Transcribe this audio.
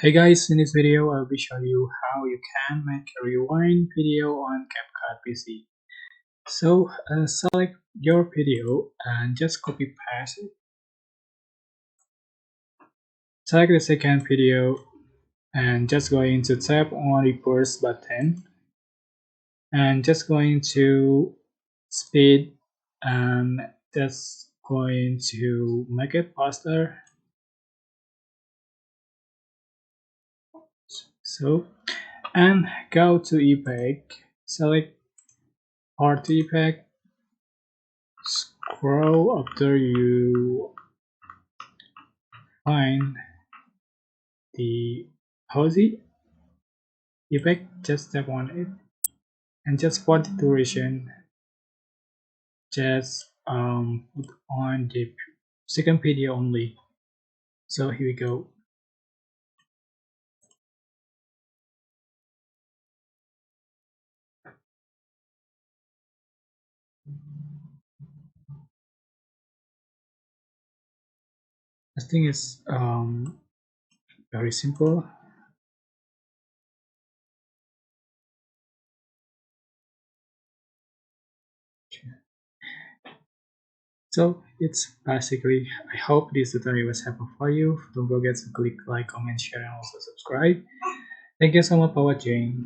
Hey guys, in this video I'll be showing you how you can make a rewind video on Capcut PC. So select your video and just copy paste it. Select the second video and just going to tap on reverse button and just going to speed and just going to make it faster. So and go to effect, select party effect. Scroll after you find the Posy effect, just tap on it and just for the duration, just put on the second video only. So here we go. I think it's very simple. So it's basically, I hope this tutorial was helpful for you. Don't forget to click like, comment, share, and also subscribe. Thank you so much for watching.